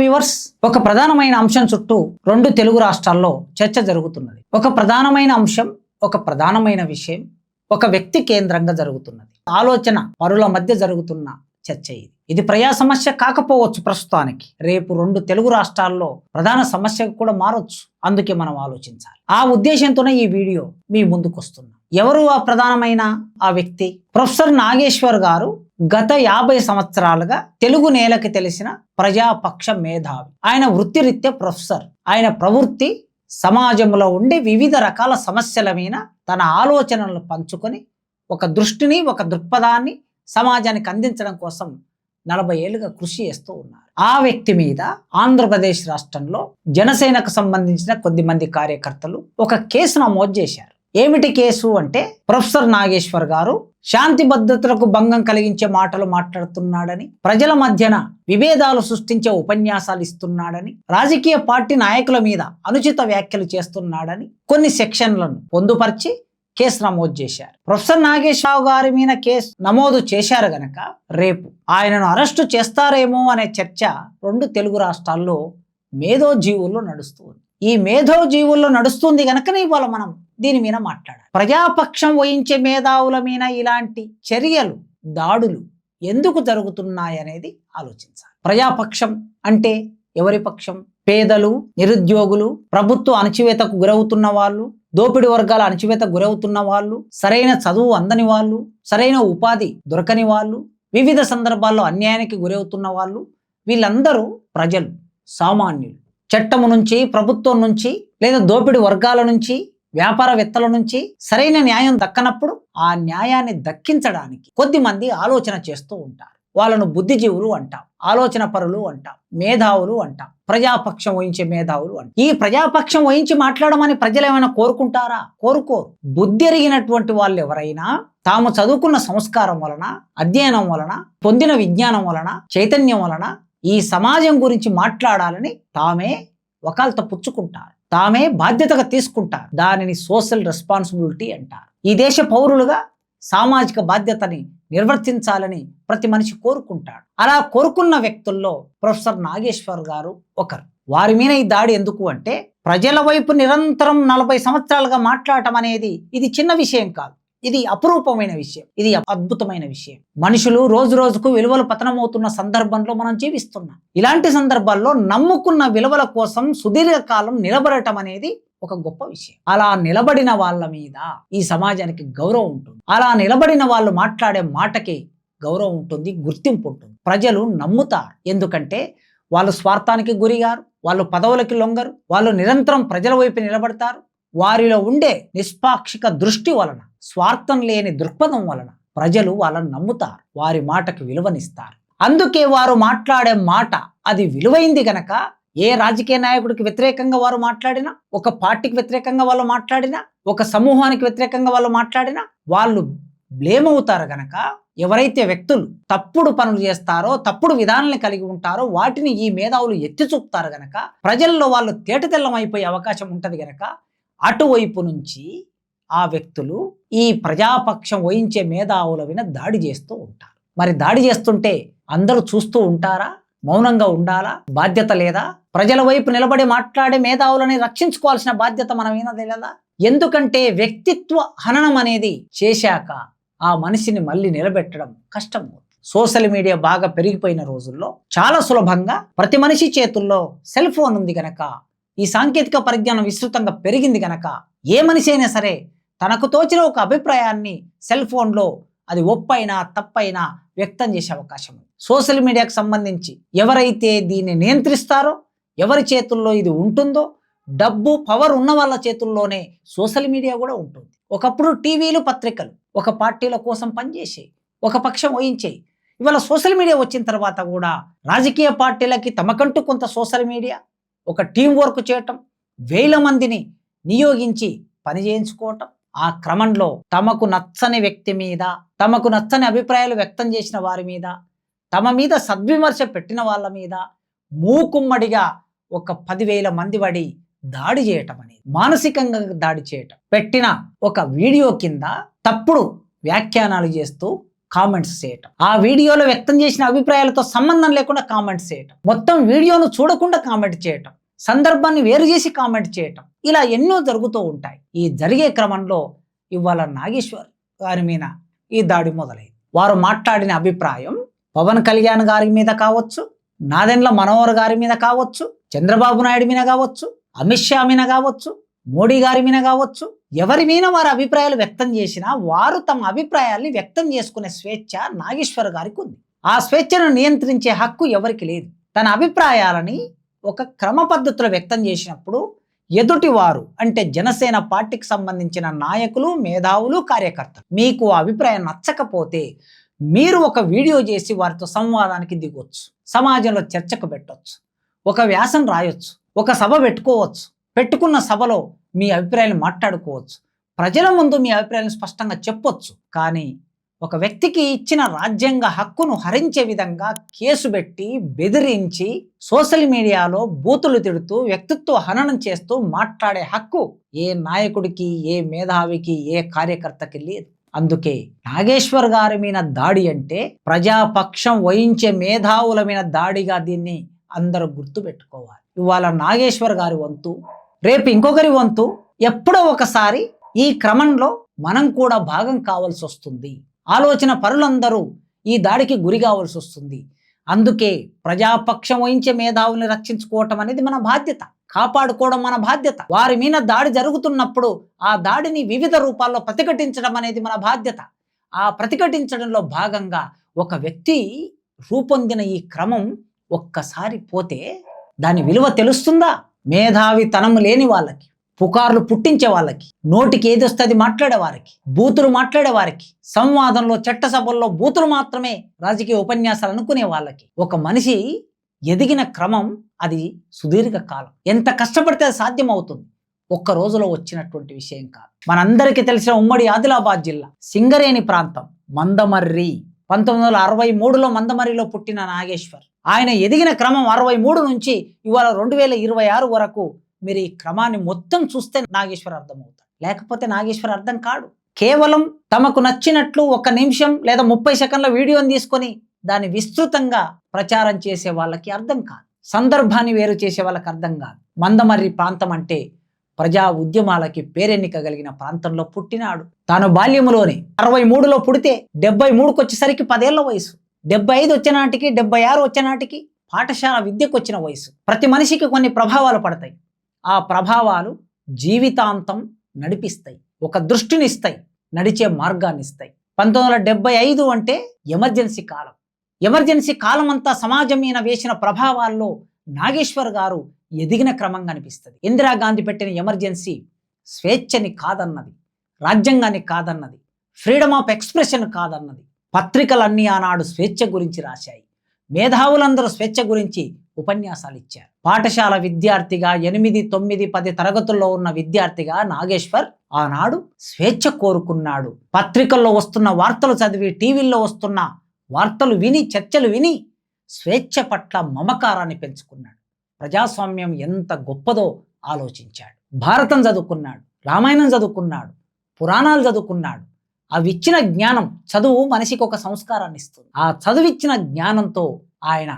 Viewers, ఒక ప్రధానమైన అంశం చుట్టూ రెండు తెలుగు రాష్ట్రాల్లో చర్చ జరుగుతున్నది. ఒక ప్రధానమైన అంశం, ఒక ప్రధానమైన విషయం, ఒక వ్యక్తి కేంద్రంగా జరుగుతున్నది. ఆలోచన పరుల మధ్య జరుగుతున్న చర్చ ఇది ప్రజా సమస్య కాకపోవచ్చు ప్రస్తుతానికి. రేపు రెండు తెలుగు రాష్ట్రాల్లో ప్రధాన సమస్యకు కూడా మారొచ్చు. అందుకే మనం ఆలోచించాలి. ఆ ఉద్దేశంతోనే ఈ వీడియో మీ ముందుకు వస్తున్నాం. ఎవరు ఆ ప్రధానమైన ఆ వ్యక్తి? ప్రొఫెసర్ నాగేశ్వర్ గారు గత 50 సంవత్సరాలుగా తెలుగు నేలకి తెలిసిన ప్రజాపక్ష మేధావి. ఆయన వృత్తిరీత్యా ప్రొఫెసర్. ఆయన ప్రవృత్తి సమాజంలో ఉండే వివిధ రకాల సమస్యల మీద తన ఆలోచనలను పంచుకొని ఒక దృష్టిని, ఒక దృక్పథాన్ని సమాజానికి అందించడం కోసం 40 ఏళ్లుగా కృషి చేస్తూ ఉన్నారు. ఆ వ్యక్తి మీద ఆంధ్రప్రదేశ్ రాష్ట్రంలో జనసేనకు సంబంధించిన కొద్దిమంది కార్యకర్తలు ఒక కేసు నమోదు చేశారు. ఏమిటి కేసు అంటే, ప్రొఫెసర్ నాగేశ్వర్ గారు శాంతి భద్రతలకు భంగం కలిగించే మాటలు మాట్లాడుతున్నాడని, ప్రజల మధ్యన విభేదాలు సృష్టించే ఉపన్యాసాలు ఇస్తున్నాడని, రాజకీయ పార్టీ నాయకుల మీద అనుచిత వ్యాఖ్యలు చేస్తున్నాడని కొన్ని సెక్షన్లను పొందుపరిచి కేసు నమోదు చేశారు. ప్రొఫెసర్ నాగేశ్వరరావు గారి మీద కేసు నమోదు చేశారు గనక రేపు ఆయనను అరెస్టు చేస్తారేమో అనే చర్చ రెండు తెలుగు రాష్ట్రాల్లో మేధోజీవుల్లో నడుస్తుంది. ఈ మేధోజీవుల్లో నడుస్తుంది గనకనే ఇవాళ మనం దీని మీద మాట్లాడాలి. ప్రజాపక్షం వహించే మేధావుల మీద ఇలాంటి చర్యలు, దాడులు ఎందుకు జరుగుతున్నాయనేది ఆలోచించాలి. ప్రజాపక్షం అంటే ఎవరి పక్షం? పేదలు, నిరుద్యోగులు, ప్రభుత్వ అణచివేతకు గురవుతున్న వాళ్ళు, దోపిడీ వర్గాల అణచివేతకు గురవుతున్న వాళ్ళు, సరైన చదువు అందని వాళ్ళు, సరైన ఉపాధి దొరకని వాళ్ళు, వివిధ సందర్భాల్లో అన్యాయానికి గురవుతున్న వాళ్ళు, వీళ్ళందరూ ప్రజలు, సామాన్యులు. చట్టము నుంచి, ప్రభుత్వం నుంచి, లేదా దోపిడీ వర్గాల నుంచి, వ్యాపారవేత్తల నుంచి సరైన న్యాయం దక్కనప్పుడు ఆ న్యాయాన్ని దక్కించడానికి కొద్దిమంది ఆలోచన చేస్తూ ఉంటారు. వాళ్ళను బుద్ధిజీవులు అంటాం, ఆలోచన పరులు అంటాం, మేధావులు అంటాం, ప్రజాపక్షం వహించే మేధావులు అంటాం. ఈ ప్రజాపక్షం వహించి మాట్లాడమని ప్రజలు ఏమైనా కోరుకుంటారా? కోరుకోరు. బుద్ధి ఎరిగినటువంటి వాళ్ళు ఎవరైనా తాము చదువుకున్న సంస్కారం వలన, అధ్యయనం వలన, పొందిన విజ్ఞానం వలన, చైతన్యం వలన ఈ సమాజం గురించి మాట్లాడాలని తామే వకాల్త పుచ్చుకుంటారు, తామే బాధ్యతగా తీసుకుంటారు. దానిని సోషల్ రెస్పాన్సిబిలిటీ అంటారు. ఈ దేశ పౌరులుగా సామాజిక బాధ్యతని నిర్వర్తించాలని ప్రతి మనిషి కోరుకుంటాడు. అలా కోరుకున్న వ్యక్తుల్లో ప్రొఫెసర్ నాగేశ్వర్ గారు ఒకరు. వారి మీద ఈ దాడి ఎందుకు అంటే, ప్రజల వైపు నిరంతరం 40 సంవత్సరాలుగా మాట్లాడటం అనేది ఇది చిన్న విషయం కాదు. ఇది అపురూపమైన విషయం, ఇది అద్భుతమైన విషయం. మనుషులు రోజు రోజుకు విలువలు పతనమవుతున్న సందర్భంలో మనం జీవిస్తున్నాం. ఇలాంటి సందర్భాల్లో నమ్ముకున్న విలువల కోసం సుదీర్ఘకాలం నిలబడటం అనేది ఒక గొప్ప విషయం. అలా నిలబడిన వాళ్ళ మీద ఈ సమాజానికి గౌరవం ఉంటుంది. అలా నిలబడిన వాళ్ళు మాట్లాడే మాటకి గౌరవం ఉంటుంది, గుర్తింపు ఉంటుంది. ప్రజలు నమ్ముతారు. ఎందుకంటే వాళ్ళు స్వార్థానికి గురిగారు, వాళ్ళు పదవులకి లొంగరు, వాళ్ళు నిరంతరం ప్రజల వైపు నిలబడతారు. వారిలో ఉండే నిష్పాక్షిక దృష్టి వలన, స్వార్థం లేని దృక్పథం వలన ప్రజలు వాళ్ళని నమ్ముతారు, వారి మాటకు విలువనిస్తారు. అందుకే వారు మాట్లాడే మాట అది విలువైంది గనక ఏ రాజకీయ నాయకుడికి వ్యతిరేకంగా వారు మాట్లాడినా, ఒక పార్టీకి వ్యతిరేకంగా వాళ్ళు మాట్లాడినా, ఒక సమూహానికి వ్యతిరేకంగా వాళ్ళు మాట్లాడినా వాళ్ళు బ్లేమ్ అవుతారు గనక, ఎవరైతే వ్యక్తులు తప్పుడు పనులు చేస్తారో, తప్పుడు విధానాలను కలిగి ఉంటారో వాటిని ఈ మేధావులు ఎత్తి చూపుతారు గనక ప్రజల్లో వాళ్ళు తేటతెల్లం అయిపోయే అవకాశం ఉంటుంది గనక అటువైపు నుంచి ఆ వ్యక్తులు ఈ ప్రజాపక్షం వహించే మేధావుల మీద దాడి చేస్తూ ఉంటారు. మరి దాడి చేస్తుంటే అందరూ చూస్తూ ఉంటారా? మౌనంగా ఉండాలా? బాధ్యత లేదా? ప్రజల వైపు నిలబడి మాట్లాడే మేధావులని రక్షించుకోవాల్సిన బాధ్యత మన మీద లేదా? ఎందుకంటే వ్యక్తిత్వ హననం అనేది చేశాక ఆ మనిషిని మళ్ళీ నిలబెట్టడం కష్టం. సోషల్ మీడియా బాగా పెరిగిపోయిన రోజుల్లో చాలా సులభంగా ప్రతి మనిషి చేతుల్లో సెల్ ఫోన్ ఉంది గనక, ఈ సాంకేతిక పరిజ్ఞానం విస్తృతంగా పెరిగింది గనక ఏ మనిషి అయినా సరే తనకు తోచిన ఒక అభిప్రాయాన్ని సెల్ ఫోన్లో అది ఒప్పైనా తప్పైనా వ్యక్తం చేసే అవకాశం ఉంది. సోషల్ మీడియాకు సంబంధించి ఎవరైతే దీన్ని నియంత్రిస్తారో, ఎవరి చేతుల్లో ఇది ఉంటుందో, డబ్బు పవర్ ఉన్న వాళ్ళ చేతుల్లోనే సోషల్ మీడియా కూడా ఉంటుంది. ఒకప్పుడు టీవీలు, పత్రికలు ఒక పార్టీల కోసం పనిచేసేవి, ఒక పక్షం వహించేవి. ఇవాళ సోషల్ మీడియా వచ్చిన తర్వాత కూడా రాజకీయ పార్టీలకి తమకంటూ కొంత సోషల్ మీడియా, ఒక టీం వర్క్ చేయటం, వేల మందిని నియోగించి పని చేయించుకోవటం, ఆ క్రమంలో తమకు నచ్చని వ్యక్తి మీద, తమకు నచ్చని అభిప్రాయాలు వ్యక్తం చేసిన వారి మీద, తమ మీద సద్విమర్శ పెట్టిన వాళ్ళ మీద మూకుమ్మడిగా ఒక 10,000 మంది పడి దాడి చేయటం అనేది, మానసికంగా దాడి చేయటం, పెట్టిన ఒక వీడియో కింద తప్పుడు వ్యాఖ్యానాలు చేస్తూ కామెంట్స్ చేయటం, ఆ వీడియోలో వ్యక్తం చేసిన అభిప్రాయాలతో సంబంధం లేకుండా కామెంట్స్ చేయటం, మొత్తం వీడియోను చూడకుండా కామెంట్ చేయటం, సందర్భాన్ని వేరు చేసి కామెంట్ చేయటం, ఇలా ఎన్నో జరుగుతూ ఉంటాయి. ఈ జరిగే క్రమంలో ఇవాళ నాగేశ్వర్ గారి మీద ఈ దాడి మొదలైంది. వారు మాట్లాడిన అభిప్రాయం పవన్ కళ్యాణ్ గారి మీద కావచ్చు, నాదెండ్ల మనోహర్ గారి మీద కావచ్చు, చంద్రబాబు నాయుడు మీద కావచ్చు, అమిత్ షా మీద కావచ్చు, మోడీ గారి మీద కావచ్చు, ఎవరి మీద వారి అభిప్రాయాలు వ్యక్తం చేసినా వారు తమ అభిప్రాయాల్ని వ్యక్తం చేసుకునే స్వేచ్ఛ నాగేశ్వర్ గారికి ఉంది. ఆ స్వేచ్ఛను నియంత్రించే హక్కు ఎవరికి లేదు. తన అభిప్రాయాలని ఒక క్రమ పద్ధతిలో వ్యక్తం చేసినప్పుడు ఎదుటివారు అంటే జనసేన పార్టీకి సంబంధించిన నాయకులు, మేధావులు, కార్యకర్తలు మీకు ఆ అభిప్రాయం నచ్చకపోతే మీరు ఒక వీడియో చేసి వారితో సంవాదానికి దిగొచ్చు, సమాజంలో చర్చకు పెట్టవచ్చు, ఒక వ్యాసం రాయొచ్చు, ఒక సభ పెట్టుకోవచ్చు, పెట్టుకున్న సభలో మీ అభిప్రాయాలు మాట్లాడుకోవచ్చు, ప్రజల ముందు మీ అభిప్రాయాలను స్పష్టంగా చెప్పొచ్చు. కానీ ఒక వ్యక్తికి ఇచ్చిన రాజ్యాంగ హక్కును హరించే విధంగా కేసు పెట్టి బెదిరించి సోషల్ మీడియాలో బూతులు తిడుతూ వ్యక్తిత్వ హననం చేస్తూ మాట్లాడే హక్కు ఏ నాయకుడికి, ఏ మేధావికి, ఏ కార్యకర్తకి లేదు. అందుకే నాగేశ్వర్ గారి మీద దాడి అంటే ప్రజాపక్షం వహించే మేధావుల మీద దాడిగా దీన్ని అందరూ గుర్తుపెట్టుకోవాలి. ఇవాళ నాగేశ్వర్ గారి వంతు, రేపు ఇంకొకరి వంతు, ఎప్పుడో ఒకసారి ఈ క్రమంలో మనం కూడా భాగం కావాల్సి వస్తుంది. ఆలోచన పరులందరూ ఈ దాడికి గురి కావాల్సి వస్తుంది. అందుకే ప్రజాపక్షం వహించే మేధావుల్ని రక్షించుకోవటం అనేది మన బాధ్యత, కాపాడుకోవడం మన బాధ్యత. వారి మీద దాడి జరుగుతున్నప్పుడు ఆ దాడిని వివిధ రూపాల్లో ప్రతిఘటించడం అనేది మన బాధ్యత. ఆ ప్రతిఘటించడంలో భాగంగా ఒక వ్యక్తి రూపొందిన ఈ క్రమం ఒక్కసారి పోతే దాని విలువ తెలుస్తుందా? మేధావితనం లేని వాళ్ళకి, పుకార్లు పుట్టించే వాళ్ళకి, నోటికి ఏది వస్తుంది మాట్లాడే వారికి, బూతులు మాట్లాడే వారికి, సంవాదంలో చట్టసభల్లో బూతులు మాత్రమే రాజకీయ ఉపన్యాసాలు అనుకునే వాళ్ళకి ఒక మనిషి ఎదిగిన క్రమం అది సుదీర్ఘ కాలం. ఎంత కష్టపడితే అది సాధ్యం అవుతుంది. ఒక్క రోజులో వచ్చినటువంటి విషయం కాదు. మనందరికీ తెలిసిన ఉమ్మడి ఆదిలాబాద్ జిల్లా సింగరేణి ప్రాంతం మందమర్రి, 1963లో మందమర్రిలో పుట్టిన నాగేశ్వర్. ఆయన ఎదిగిన క్రమం 63 నుంచి ఇవాళ 2026 వరకు మీరు ఈ క్రమాన్ని మొత్తం చూస్తే నాగేశ్వర్ అర్థమవుతాడు, లేకపోతే నాగేశ్వర్ అర్థం కాడు. కేవలం తమకు నచ్చినట్లు 1 నిమిషం లేదా 30 సెకండ్ల వీడియోని తీసుకొని దాన్ని విస్తృతంగా ప్రచారం చేసే వాళ్ళకి అర్థం కాదు, సందర్భాన్ని వేరు చేసే వాళ్ళకి అర్థం కాదు. మందమర్రి ప్రాంతం అంటే ప్రజా ఉద్యమాలకి పేరెన్నికగలిగిన ప్రాంతంలో పుట్టినాడు. తాను బాల్యములోనే 63లో పుడితే 73కు వచ్చేసరికి 10 ఏళ్ల వయసు, 75 వచ్చే నాటికి, 76 వచ్చే నాటికి పాఠశాల విద్యకు వచ్చిన వయసు. ప్రతి మనిషికి కొన్ని ప్రభావాలు పడతాయి. ఆ ప్రభావాలు జీవితాంతం నడిపిస్తాయి, ఒక దృష్టినిస్తాయి, నడిచే మార్గాన్ని ఇస్తాయి. 1975 అంటే ఎమర్జెన్సీ కాలం. ఎమర్జెన్సీ కాలం అంతా సమాజం మీద వేసిన ప్రభావాల్లో నాగేశ్వర్ గారు ఎదిగిన క్రమం కనిపిస్తుంది. ఇందిరాగాంధీ పెట్టిన ఎమర్జెన్సీ స్వేచ్ఛని కాదన్నది, రాజ్యాంగాన్ని కాదన్నది, ఫ్రీడమ్ ఆఫ్ ఎక్స్ప్రెషన్ కాదన్నది. పత్రికలన్నీ ఆనాడు స్వేచ్ఛ గురించి రాశాయి. మేధావులందరూ స్వేచ్ఛ గురించి ఉపన్యాసాలు ఇచ్చారు. పాఠశాల విద్యార్థిగా 8, 9, 10 తరగతుల్లో ఉన్న విద్యార్థిగా నాగేశ్వర్ ఆనాడు స్వేచ్ఛ కోరుకున్నాడు. పత్రికల్లో వస్తున్న వార్తలు చదివి, టీవీల్లో వస్తున్న వార్తలు విని, చర్చలు విని స్వేచ్ఛ పట్ల మమకారాన్ని పెంచుకున్నాడు. ప్రజాస్వామ్యం ఎంత గొప్పదో ఆలోచించాడు. భారతం చదువుకున్నాడు, రామాయణం చదువుకున్నాడు, పురాణాలు చదువుకున్నాడు. అవి ఇచ్చిన జ్ఞానం, చదువు మనిషికి ఒక సంస్కారాన్ని ఇస్తుంది. ఆ చదువిచ్చిన జ్ఞానంతో ఆయన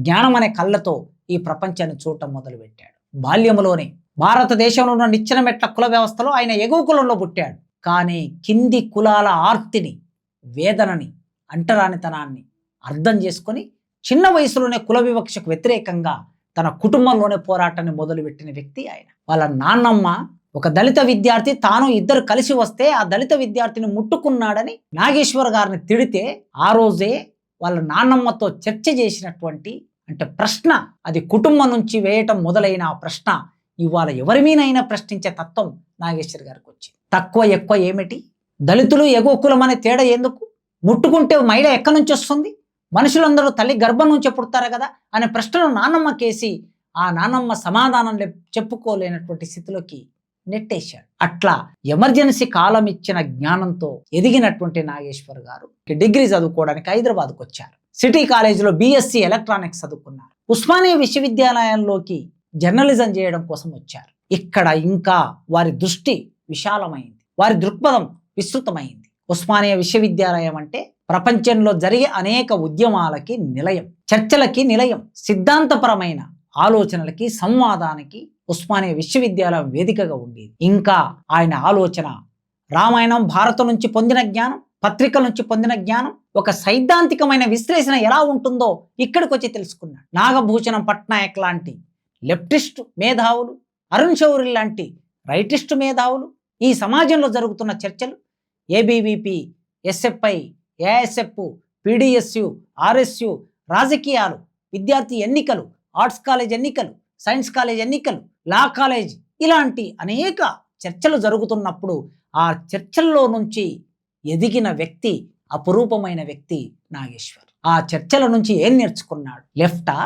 జ్ఞానం అనే కళ్ళతో ఈ ప్రపంచాన్ని చూడటం మొదలుపెట్టాడు. బాల్యములోనే భారతదేశంలో ఉన్న నిచ్చెన మెట్ల కుల వ్యవస్థలో ఆయన ఎగువ కులంలో పుట్టాడు. కానీ కింది కులాల ఆర్తిని, వేదనని, అంటరానితనాన్ని అర్థం చేసుకొని చిన్న వయసులోనే కుల వివక్షకు వ్యతిరేకంగా తన కుటుంబంలోనే పోరాటాన్ని మొదలుపెట్టిన వ్యక్తి ఆయన. వాళ్ళ నాన్నమ్మ ఒక దళిత విద్యార్థి, తాను ఇద్దరు కలిసి వస్తే ఆ దళిత విద్యార్థిని ముట్టుకున్నాడని నాగేశ్వర్ గారిని తిడితే ఆ రోజే వాళ్ళ నాన్నమ్మతో చర్చ చేసినటువంటి అంటే ప్రశ్న, అది కుటుంబం నుంచి వేయటం మొదలైన ఆ ప్రశ్న ఇవాళ ఎవరి మీనైనా ప్రశ్నించే తత్వం నాగేశ్వర్ గారికి వచ్చింది. తక్కువ ఎక్కువ ఏమిటి, దళితులు ఎగువ కులం అనే తేడా ఎందుకు, ముట్టుకుంటే మహిళ ఎక్కడి నుంచి వస్తుంది, మనుషులందరూ తల్లి గర్భం నుంచి పుడతారు కదా అనే ప్రశ్నను నాన్నమ్మకేసి ఆ నాన్నమ్మ సమాధానం చెప్పుకోలేనటువంటి స్థితిలోకి నెట్టేశాడు. అట్లా ఎమర్జెన్సీ కాలం ఇచ్చిన జ్ఞానంతో ఎదిగినటువంటి నాగేశ్వర్ గారు డిగ్రీ చదువుకోవడానికి హైదరాబాద్కు వచ్చారు. సిటీ కాలేజీలో BSc ఎలక్ట్రానిక్స్ చదువుకున్నారు. ఉస్మానియా విశ్వవిద్యాలయంలోకి జర్నలిజం చేయడం కోసం వచ్చారు. ఇక్కడ ఇంకా వారి దృష్టి విశాలమైంది, వారి దృక్పథం విస్తృతమైంది. ఉస్మానియా విశ్వవిద్యాలయం అంటే ప్రపంచంలో జరిగే అనేక ఉద్యమాలకి నిలయం, చర్చలకి నిలయం, సిద్ధాంతపరమైన ఆలోచనలకి, సంవాదానికి ఉస్మానియా విశ్వవిద్యాలయం వేదికగా ఉండేది. ఇంకా ఆయన ఆలోచన రామాయణం, భారతం నుంచి పొందిన జ్ఞానం, పత్రికల నుంచి పొందిన జ్ఞానం, ఒక సైద్ధాంతికమైన విశ్లేషణ ఎలా ఉంటుందో ఇక్కడికి వచ్చి తెలుసుకున్నాడు. నాగభూషణం పట్నాయక్ లాంటి లెఫ్టిస్ట్ మేధావులు, అరుణ్ శౌరి లాంటి రైటిస్ట్ మేధావులు ఈ సమాజంలో జరుగుతున్న చర్చలు, ABVP, SFI, ASF, PDSU, RSU, రాజకీయాలు, విద్యార్థి ఎన్నికలు, ఆర్ట్స్ కాలేజ్ ఎన్నికలు, సైన్స్ కాలేజ్ ఎన్నికలు, లా కాలేజ్, ఇలాంటి అనేక చర్చలు జరుగుతున్నప్పుడు ఆ చర్చల్లో నుంచి ఎదిగిన వ్యక్తి, అపురూపమైన వ్యక్తి నాగేశ్వర్. ఆ చర్చల నుంచి ఏం నేర్చుకున్నాడు? లెఫ్టా,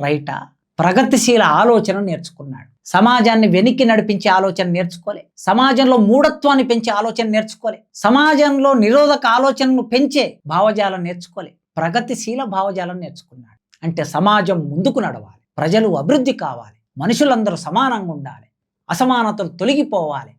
రైటా, ప్రగతిశీల ఆలోచన నేర్చుకున్నాడు. సమాజాన్ని వెనక్కి నడిపించే ఆలోచన నేర్చుకోలే, సమాజంలో మూఢత్వాన్ని పెంచే ఆలోచన నేర్చుకోలే, సమాజంలో నిరోధక ఆలోచనను పెంచే భావజాలం నేర్చుకోలే, ప్రగతిశీల భావజాలం నేర్చుకున్నాడు. అంటే సమాజం ముందుకు నడవాలి, ప్రజలు అభివృద్ధి కావాలి, మనుషులందరూ సమానంగా ఉండాలి, అసమానతలు తొలగిపోవాలి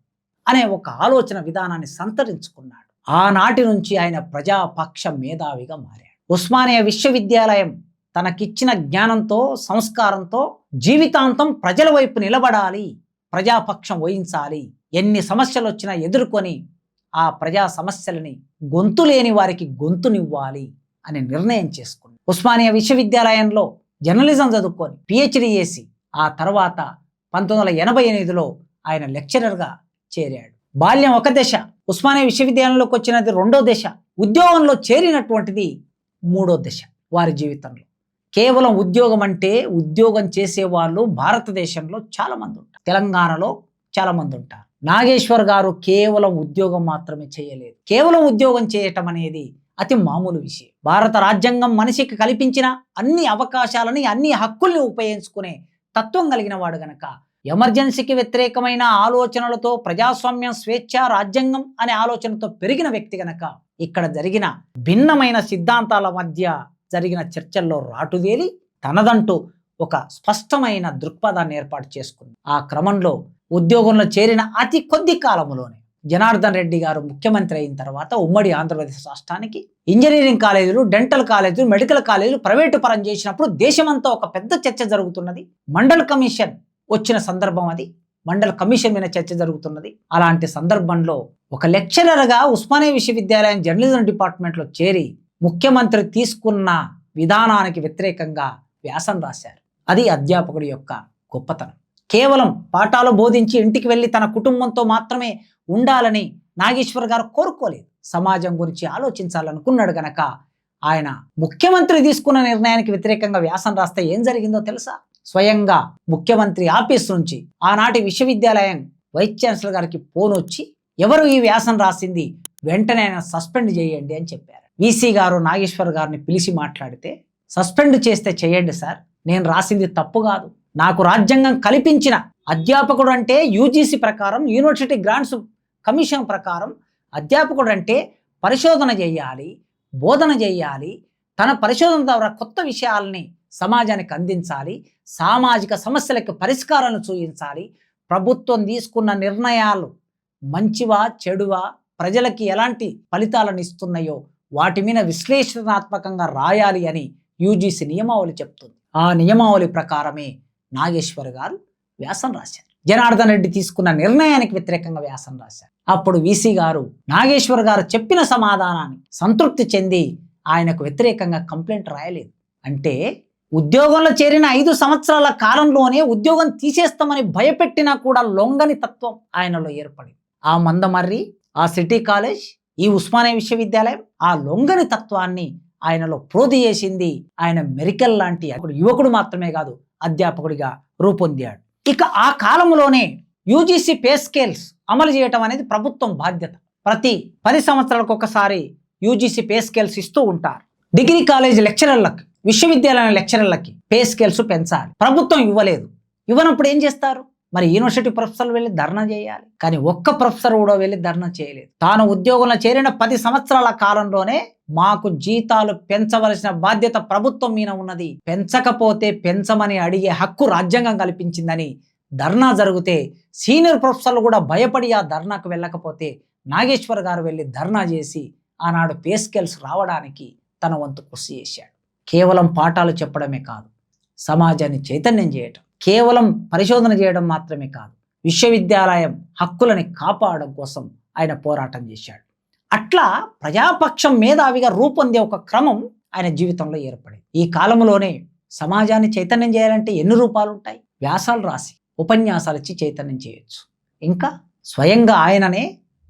అనే ఒక ఆలోచన విధానాన్ని సంతరించుకున్నాడు. ఆనాటి నుంచి ఆయన ప్రజాపక్ష మేధావిగా మారాడు. ఉస్మానియా విశ్వవిద్యాలయం తనకిచ్చిన జ్ఞానంతో, సంస్కారంతో జీవితాంతం ప్రజల వైపు నిలబడాలి, ప్రజాపక్షం వహించాలి, ఎన్ని సమస్యలు వచ్చినా ఎదుర్కొని ఆ ప్రజా సమస్యలని గొంతు లేని వారికి గొంతునివ్వాలి అని నిర్ణయం చేసుకుంది. ఉస్మానియా విశ్వవిద్యాలయంలో జర్నలిజం చదువుకొని పిహెచ్డి చేసి ఆ తర్వాత 1988లో ఆయన లెక్చరర్గా చేరాడు. బాల్యం ఒక దశ, ఉస్మానియా విశ్వవిద్యాలయంలోకి వచ్చినది రెండో దశ, ఉద్యోగంలో చేరినటువంటిది మూడో దశ వారి జీవితంలో. కేవలం ఉద్యోగం అంటే ఉద్యోగం చేసేవాళ్ళు భారతదేశంలో చాలామంది ఉంటారు, తెలంగాణలో చాలామంది ఉంటారు. నాగేశ్వర్ గారు కేవలం ఉద్యోగం మాత్రమే చేయలేదు. కేవలం ఉద్యోగం చేయటం అనేది అతి మామూలు విషయం. భారత రాజ్యాంగం మనిషికి కల్పించిన అన్ని అవకాశాలని, అన్ని హక్కుల్ని ఉపయోగించుకునే తత్వం కలిగిన వాడు గనక, ఎమర్జెన్సీకి వ్యతిరేకమైన ఆలోచనలతో ప్రజాస్వామ్యం, స్వేచ్ఛ, రాజ్యాంగం అనే ఆలోచనతో పెరిగిన వ్యక్తి గనక ఇక్కడ జరిగిన భిన్నమైన సిద్ధాంతాల మధ్య జరిగిన చర్చల్లో రాటుదేలి తనదంటూ ఒక స్పష్టమైన దృక్పథాన్ని ఏర్పాటు చేసుకుంది. ఆ క్రమంలో ఉద్యోగంలో చేరిన అతి కొద్ది కాలంలోనే జనార్దన్ రెడ్డి గారు ముఖ్యమంత్రి అయిన తర్వాత ఉమ్మడి ఆంధ్రప్రదేశ్ రాష్ట్రానికి ఇంజనీరింగ్ కాలేజీలు, డెంటల్ కాలేజీలు, మెడికల్ కాలేజీలు ప్రైవేటు పరం చేసినప్పుడు దేశమంతా ఒక పెద్ద చర్చ జరుగుతున్నది. మండల్ కమిషన్ వచ్చిన సందర్భం అది, మండల్ కమిషన్ మీద చర్చ జరుగుతున్నది. అలాంటి సందర్భంలో ఒక లెక్చరర్గా ఉస్మానియా విశ్వవిద్యాలయం జర్నలిజం డిపార్ట్మెంట్లో చేరి ముఖ్యమంత్రి తీసుకున్న విధానానికి వ్యతిరేకంగా వ్యాసం రాశారు. అది అధ్యాపకుడి యొక్క గొప్పతనం. కేవలం పాఠాలు బోధించి ఇంటికి వెళ్ళి తన కుటుంబంతో మాత్రమే ఉండాలని నాగేశ్వర్ గారు కోరుకోలేదు. సమాజం గురించి ఆలోచించాలనుకున్నాడు గనక ఆయన ముఖ్యమంత్రి తీసుకున్న నిర్ణయానికి వ్యతిరేకంగా వ్యాసం రాస్తే ఏం జరిగిందో తెలుసా? స్వయంగా ముఖ్యమంత్రి ఆఫీస్ నుంచి ఆనాటి విశ్వవిద్యాలయం వైస్ ఛాన్సలర్ గారికి ఫోన్ వచ్చి, ఎవరు ఈ వ్యాసం రాసింది, వెంటనే ఆయన సస్పెండ్ చేయండి అని చెప్పారు. వీసీ గారు నాగేశ్వర్ గారిని పిలిచి మాట్లాడితే, సస్పెండ్ చేస్తే చేయండి సార్, నేను రాసింది తప్పు కాదు, నాకు రాజ్యాంగం కల్పించిన అధ్యాపకుడు అంటే యూజీసీ ప్రకారం, యూనివర్సిటీ గ్రాంట్స్ కమిషన్ ప్రకారం అధ్యాపకుడు అంటే పరిశోధన చేయాలి, బోధన చేయాలి, తన పరిశోధన ద్వారా కొత్త విషయాల్ని సమాజానికి అందించాలి, సామాజిక సమస్యలకు పరిష్కారాలను చూపించాలి, ప్రభుత్వం తీసుకున్న నిర్ణయాలు మంచివా చెడువా, ప్రజలకి ఎలాంటి ఫలితాలను ఇస్తున్నాయో వాటి మీద విశ్లేషణాత్మకంగా రాయాలి అని యూజీసీ నియమావళి చెప్తుంది. ఆ నియమావళి ప్రకారమే నాగేశ్వర్ గారు వ్యాసం రాశారు. జనార్దన్ రెడ్డి తీసుకున్న నిర్ణయానికి వ్యతిరేకంగా వ్యాసం రాశారు. అప్పుడు వీసీ గారు నాగేశ్వర్ గారు చెప్పిన సమాధానాన్ని సంతృప్తి చెంది ఆయనకు వ్యతిరేకంగా కంప్లైంట్ రాయలేదు. అంటే ఉద్యోగంలో చేరిన 5 సంవత్సరాల కాలంలోనే ఉద్యోగం తీసేస్తామని భయపెట్టినా కూడా లొంగని తత్వం ఆయనలో ఏర్పడింది. ఆ మందమర్రి, ఆ సిటీ కాలేజ్, ఈ ఉస్మానియా విశ్వవిద్యాలయం ఆ లొంగని తత్వాన్ని ఆయనలో ప్రోధి చేసింది. ఆయన మెరికల్ లాంటి యువకుడు మాత్రమే కాదు, అధ్యాపకుడిగా రూపొందాడు. ఇక ఆ కాలంలోనే యూజీసీ పే స్కేల్స్ అమలు చేయటం అనేది ప్రభుత్వం బాధ్యత. ప్రతి 10 సంవత్సరాలకు ఒకసారి యూజీసీ పే స్కేల్స్ ఇస్తూ ఉంటారు. డిగ్రీ కాలేజ్ లెక్చరర్లకు, విశ్వవిద్యాలయం లెక్చరర్లకి పే స్కేల్స్ పెంచాలి. ప్రభుత్వం ఇవ్వలేదు. ఇవ్వనప్పుడు ఏం చేస్తారు? మరి యూనివర్సిటీ ప్రొఫెసర్లు వెళ్ళి ధర్నా చేయాలి. కానీ ఒక్క ప్రొఫెసర్ కూడా వెళ్ళి ధర్నా చేయలేదు. తాను ఉద్యోగంలో చేరిన 10 సంవత్సరాల కాలంలోనే మాకు జీతాలు పెంచవలసిన బాధ్యత ప్రభుత్వం మీద ఉన్నది, పెంచకపోతే పెంచమని అడిగే హక్కు రాజ్యాంగం కల్పించిందని ధర్నా జరిగితే సీనియర్ ప్రొఫెసర్లు కూడా భయపడి ఆ ధర్నాకు వెళ్ళకపోతే నాగేశ్వర్ గారు వెళ్ళి ధర్నా చేసి ఆనాడు పే స్కేల్స్ రావడానికి తన వంతు కృషి చేశాడు. కేవలం పాఠాలు చెప్పడమే కాదు, సమాజాన్ని చైతన్యం చేయటం, కేవలం పరిశోధన చేయడం మాత్రమే కాదు, విశ్వవిద్యాలయం హక్కులని కాపాడడం కోసం ఆయన పోరాటం చేశాడు. అట్లా ప్రజాపక్షం మేధావిగా రూపొందే ఒక క్రమం ఆయన జీవితంలో ఏర్పడింది. ఈ కాలంలోనే సమాజాన్ని చైతన్యం చేయాలంటే ఎన్ని రూపాలు ఉంటాయి? వ్యాసాలు రాసి, ఉపన్యాసాలు ఇచ్చి చైతన్యం చేయొచ్చు. ఇంకా స్వయంగా ఆయననే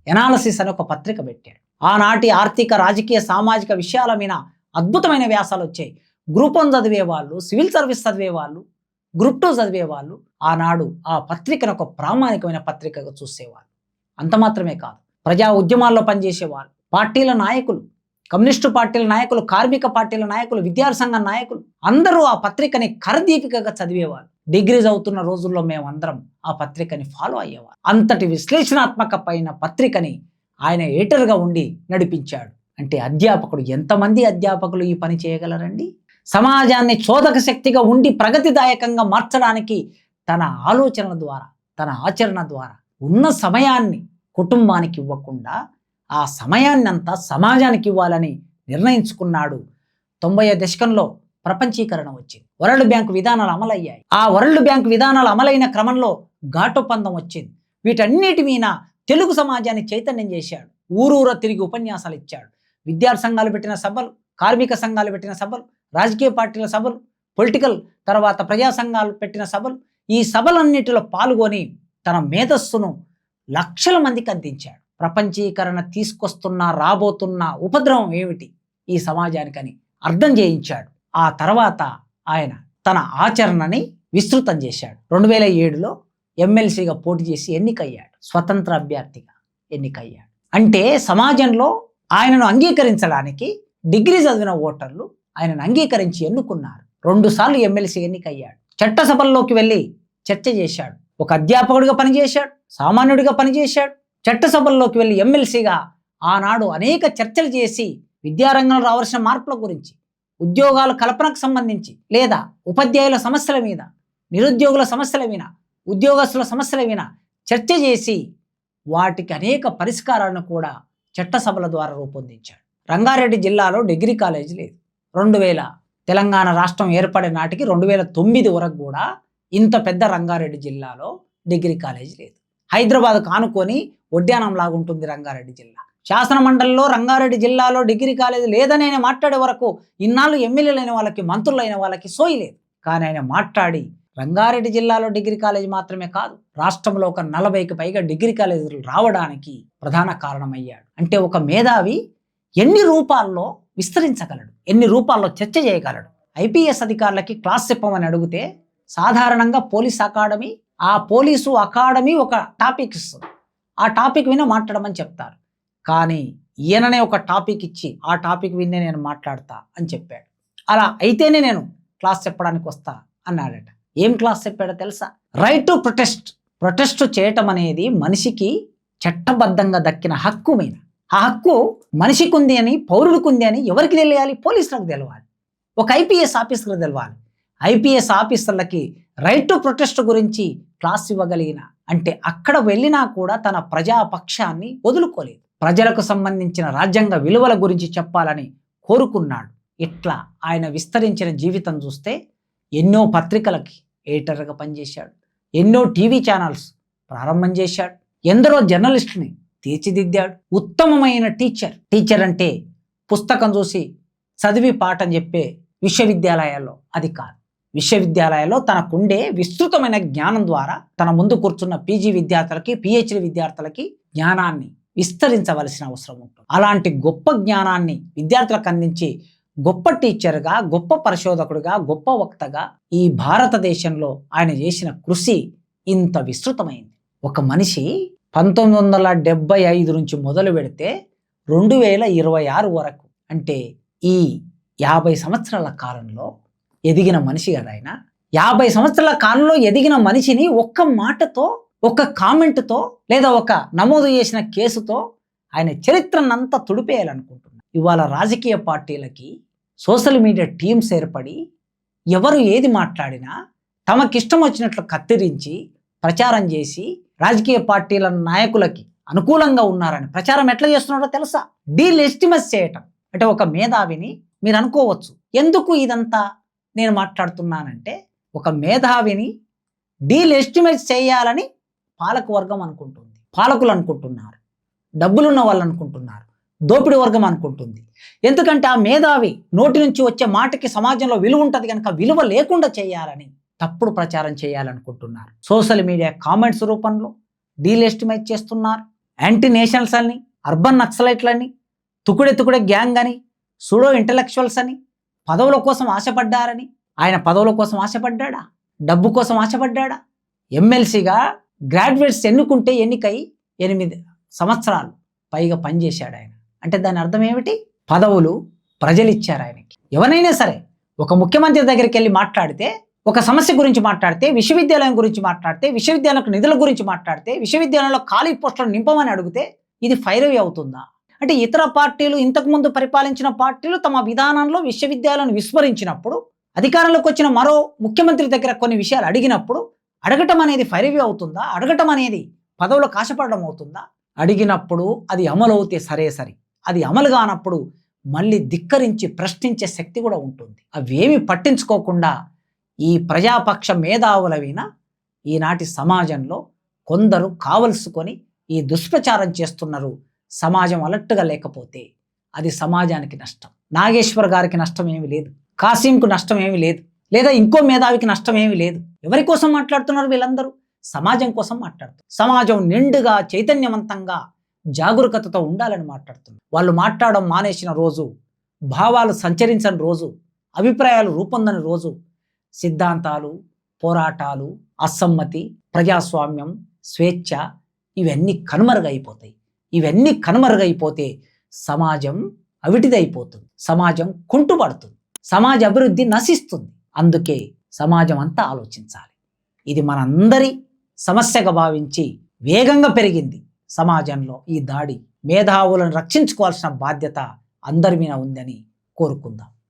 ఎనాలసిస్ అనే ఒక పత్రిక పెట్టాడు. ఆనాటి ఆర్థిక, రాజకీయ, సామాజిక విషయాల మీద అద్భుతమైన వ్యాసాలు వచ్చాయి. గ్రూప్ 1 చదివే వాళ్ళు, సివిల్ సర్వీస్ చదివే వాళ్ళు, గ్రూప్ 2 చదివే వాళ్ళు ఆనాడు ఆ పత్రికను ఒక ప్రామాణికమైన పత్రికగా చూసేవాళ్ళు. అంత మాత్రమే కాదు, ప్రజా ఉద్యమాల్లో పనిచేసేవాళ్ళు, పార్టీల నాయకులు, కమ్యూనిస్టు పార్టీల నాయకులు, కార్మిక పార్టీల నాయకులు, విద్యార్థి సంఘ నాయకులు అందరూ ఆ పత్రికని కరదీపికగా చదివేవాళ్ళు. డిగ్రీ చదువుతున్న రోజుల్లో మేమందరం ఆ పత్రికని ఫాలో అయ్యేవాళ్ళు. అంతటి విశ్లేషణాత్మక పైన పత్రికని ఆయన ఎడిటర్గా ఉండి నడిపించాడు. అంటే అధ్యాపకుడు, ఎంతమంది అధ్యాపకులు ఈ పని చేయగలరండి? సమాజాన్ని చోదక శక్తిగా ఉండి ప్రగతిదాయకంగా మార్చడానికి తన ఆలోచనల ద్వారా, తన ఆచరణ ద్వారా ఉన్న సమయాన్ని కుటుంబానికి ఇవ్వకుండా ఆ సమయాన్ని అంతా సమాజానికి ఇవ్వాలని నిర్ణయించుకున్నాడు. 90వ దశకంలో ప్రపంచీకరణ వచ్చింది, వరల్డ్ బ్యాంక్ విధానాలు అమలయ్యాయి. ఆ వరల్డ్ బ్యాంక్ విధానాలు అమలైన క్రమంలో ఘాటు ఒప్పందం వచ్చింది. వీటన్నిటి మీద తెలుగు సమాజాన్ని చైతన్యం చేశాడు. ఊరూర తిరిగి ఉపన్యాసాలు ఇచ్చాడు. విద్యార్థి సంఘాలు పెట్టిన సభలు, కార్మిక సంఘాలు పెట్టిన సభలు, రాజకీయ పార్టీల సభలు, పొలిటికల్ తర్వాత ప్రజా సంఘాలు పెట్టిన సభలు, ఈ సభలన్నిటిలో పాల్గొని తన మేధస్సును లక్షల మందికి అందించాడు. ప్రపంచీకరణ తీసుకొస్తున్న, రాబోతున్న ఉపద్రవం ఏమిటి ఈ సమాజానికని అర్థం చేయించాడు. ఆ తర్వాత ఆయన తన ఆచరణని విస్తృతం చేశాడు. 2007లో ఎమ్మెల్సీగా పోటీ చేసి ఎన్నికయ్యాడు. స్వతంత్ర అభ్యర్థిగా ఎన్నికయ్యాడు. అంటే సమాజంలో ఆయనను అంగీకరించడానికి డిగ్రీ చదివిన ఓటర్లు ఆయనను అంగీకరించి ఎన్నుకున్నారు. 2 సార్లు ఎమ్మెల్సీ ఎన్నికయ్యాడు. చట్టసభల్లోకి వెళ్ళి చర్చ చేశాడు. ఒక అధ్యాపకుడిగా పనిచేశాడు, సామాన్యుడిగా పనిచేశాడు. చట్టసభల్లోకి వెళ్ళి ఎమ్మెల్సీగా ఆనాడు అనేక చర్చలు చేసి విద్యారంగంలో రావాల్సిన మార్పుల గురించి, ఉద్యోగాల కల్పనకు సంబంధించి, లేదా ఉపాధ్యాయుల సమస్యల మీద, నిరుద్యోగుల సమస్యల మీద, ఉద్యోగస్తుల సమస్యల మీద చర్చ చేసి వాటికి అనేక పరిష్కారాలను కూడా చట్టసభల ద్వారా రూపొందించాడు. రంగారెడ్డి జిల్లాలో డిగ్రీ కాలేజీ లేదు. 2000 తెలంగాణ రాష్ట్రం ఏర్పడిన నాటికి 2009 వరకు కూడా ఇంత పెద్ద రంగారెడ్డి జిల్లాలో డిగ్రీ కాలేజీ లేదు. హైదరాబాద్ కానుకొని ఉద్యానం లాగుంటుంది రంగారెడ్డి జిల్లా. శాసన మండలిలో రంగారెడ్డి జిల్లాలో డిగ్రీ కాలేజీ లేదని ఆయన మాట్లాడే వరకు ఇన్నాళ్ళు ఎమ్మెల్యేలైన వాళ్ళకి, మంత్రులైన వాళ్ళకి సోయి లేదు. కానీ ఆయన మాట్లాడి రంగారెడ్డి జిల్లాలో డిగ్రీ కాలేజీ మాత్రమే కాదు, రాష్ట్రంలో ఒక 40కి పైగా డిగ్రీ కాలేజీలు రావడానికి ప్రధాన కారణమయ్యాడు. అంటే ఒక మేధావి ఎన్ని రూపాల్లో విస్తరించగలడు, ఎన్ని రూపాల్లో చర్చ చేయగలడు. ఐపీఎస్ అధికారులకి క్లాస్ చెప్పమని అడిగితే సాధారణంగా పోలీస్ అకాడమీ, ఆ పోలీసు అకాడమీ ఒక టాపిక్ ఇస్తుంది, ఆ టాపిక్ విని మాట్లాడమని చెప్తారు. కానీ ఈయననే ఒక టాపిక్ ఇచ్చి ఆ టాపిక్ విన్నే నేను మాట్లాడతా అని చెప్పాడు. అలా అయితేనే నేను క్లాస్ చెప్పడానికి వస్తా అన్నాడట. ఏం క్లాస్ చెప్పాడో తెలుసా? Right to protest. ప్రొటెస్ట్ చేయటం అనేది మనిషికి చట్టబద్ధంగా దక్కిన హక్కు మీద. ఆ హక్కు మనిషికి ఉంది అని, పౌరుడికి ఉంది అని ఎవరికి తెలియాలి? పోలీసులకు తెలవాలి, ఒక ఐపీఎస్ ఆఫీసర్లకు తెలవాలి. ఐపీఎస్ ఆఫీసర్లకి రైట్ టు ప్రొటెస్ట్ గురించి క్లాస్ ఇవ్వగలిగిన, అంటే అక్కడ వెళ్ళినా కూడా తన ప్రజాపక్షాన్ని వదులుకోలేదు. ప్రజలకు సంబంధించిన రాజ్యాంగ విలువల గురించి చెప్పాలని కోరుకున్నాడు. ఇట్లా ఆయన విస్తరించిన జీవితం చూస్తే ఎన్నో పత్రికలకి ఎడిటర్గా పనిచేశాడు, ఎన్నో టీవీ ఛానల్స్ ప్రారంభం చేశాడు, ఎందరో జర్నలిస్టుని తీర్చిదిద్దాడు. ఉత్తమమైన టీచర్ అంటే పుస్తకం చూసి చదివి పాఠం చెప్పే విశ్వవిద్యాలయాల్లో అది కాదు. విశ్వవిద్యాలయాల్లో తనకుండే విస్తృతమైన జ్ఞానం ద్వారా తన ముందు కూర్చున్న పీజీ విద్యార్థులకి, పిహెచ్డి విద్యార్థులకి జ్ఞానాన్ని విస్తరించవలసిన అవసరం ఉంటుంది. అలాంటి గొప్ప జ్ఞానాన్ని విద్యార్థులకు అందించి గొప్ప టీచర్గా, గొప్ప పరిశోధకుడిగా, గొప్ప వక్తగా ఈ భారతదేశంలో ఆయన చేసిన కృషి ఇంత విస్తృతమైంది. ఒక మనిషి 1975 నుంచి మొదలు పెడితే 2026 వరకు, అంటే ఈ 50 సంవత్సరాల కాలంలో ఎదిగిన మనిషి కదా ఆయన. 50 సంవత్సరాల కాలంలో ఎదిగిన మనిషిని ఒక్క మాటతో, ఒక కామెంట్తో, లేదా ఒక నమోదు చేసిన కేసుతో ఆయన చరిత్రనంతా తుడిపేయాలనుకుంటున్నారు. ఇవాళ రాజకీయ పార్టీలకి సోషల్ మీడియా టీమ్స్ ఏర్పడి ఎవరు ఏది మాట్లాడినా తమకిష్టం వచ్చినట్లు కత్తిరించి ప్రచారం చేసి రాజకీయ పార్టీల నాయకులకి అనుకూలంగా ఉన్నారని ప్రచారం ఎట్లా చేస్తున్నారో తెలుసా? డీలెజిటిమైజ్ చేయటం. అంటే ఒక మేధావిని మీరు అనుకోవచ్చు, ఎందుకు ఇదంతా నేను మాట్లాడుతున్నానంటే, ఒక మేధావిని డీలెజిటిమైజ్ చేయాలని పాలకవర్గం అనుకుంటుంది, పాలకులు అనుకుంటున్నారు, డబ్బులున్న వాళ్ళు అనుకుంటున్నారు, దోపిడీ వర్గం అనుకుంటుంది. ఎందుకంటే ఆ మేధావి నోటి నుంచి వచ్చే మాటకి సమాజంలో విలువ ఉంటుంది కనుక విలువ లేకుండా చేయాలని తప్పుడు ప్రచారం చేయాలనుకుంటున్నారు. సోషల్ మీడియా కామెంట్స్ రూపంలో డీలెజిటిమైజ్ చేస్తున్నారు. యాంటీ నేషనల్స్ అని, అర్బన్ నక్సలైట్లని, తుకుడే గ్యాంగ్ అని, సూడో ఇంటలెక్చువల్స్ అని, పదవుల కోసం ఆశపడ్డారని. ఆయన పదవుల కోసం ఆశపడ్డాడా? డబ్బు కోసం ఆశపడ్డాడా? ఎమ్మెల్సీగా గ్రాడ్యుయేట్స్ ఎన్నుకుంటే ఎన్నికై 8 సంవత్సరాలు పైగా పనిచేశాడు ఆయన. అంటే దాని అర్థం ఏమిటి? పదవులు ప్రజలు ఇచ్చారు ఆయనకి. ఎవరైనా సరే ఒక ముఖ్యమంత్రి దగ్గరికి వెళ్ళి మాట్లాడితే, ఒక సమస్య గురించి మాట్లాడితే, విశ్వవిద్యాలయం గురించి మాట్లాడితే, విశ్వవిద్యాలయం నిధుల గురించి మాట్లాడితే, విశ్వవిద్యాలయంలో ఖాళీ పోస్టులను నింపమని అడిగితే ఇది ఫైరవీ అవుతుందా? అంటే ఇతర పార్టీలు, ఇంతకుముందు పరిపాలించిన పార్టీలు తమ విధానంలో విశ్వవిద్యాలయాన్ని విస్మరించినప్పుడు, అధికారంలోకి వచ్చిన మరో ముఖ్యమంత్రి దగ్గర కొన్ని విషయాలు అడిగినప్పుడు అడగటం అనేది ఫైరవీ అవుతుందా? అడగటం అనేది పదవులకు ఆశపడడం అవుతుందా? అడిగినప్పుడు అది అమలు అవుతే సరే, అది అమలు కానప్పుడు మళ్ళీ ధిక్కరించి ప్రశ్నించే శక్తి కూడా ఉంటుంది. అవేమి పట్టించుకోకుండా ఈ ప్రజాపక్ష మేధావులవిన ఈనాటి సమాజంలో కొందరు కావలసుకొని ఈ దుష్ప్రచారం చేస్తున్నారు. సమాజం అలర్ట్గా లేకపోతే అది సమాజానికి నష్టం. నాగేశ్వర్ గారికి నష్టం ఏమి లేదు, కాసింకు నష్టం ఏమి లేదు, లేదా ఇంకో మేధావికి నష్టం ఏమి లేదు. ఎవరి కోసం మాట్లాడుతున్నారు వీళ్ళందరూ? సమాజం కోసం మాట్లాడుతున్నారు. సమాజం నిండుగా చైతన్యవంతంగా జాగరూకతతో ఉండాలని మాట్లాడుతున్నారు. వాళ్ళు మాట్లాడడం మానేసిన రోజు, భావాలు సంచరించని రోజు, అభిప్రాయాలు రూపొందని రోజు, సిద్ధాంతాలు, పోరాటాలు, అసమ్మతి, ప్రజాస్వామ్యం, స్వేచ్ఛ ఇవన్నీ కనుమరుగైపోతాయి. ఇవన్నీ కనుమరుగైపోతే సమాజం అవిటిదైపోతుంది, సమాజం కుంటుపడుతుంది, సమాజ అభివృద్ధి నశిస్తుంది. అందుకే సమాజం అంతా ఆలోచించాలి. ఇది మనందరి సమస్యగా భావించి వేగంగా పెరిగింది సమాజంలో ఈ దాడి. మేధావులను రక్షించుకోవాల్సిన బాధ్యత అందరి మీద ఉందని కోరుకుందాం.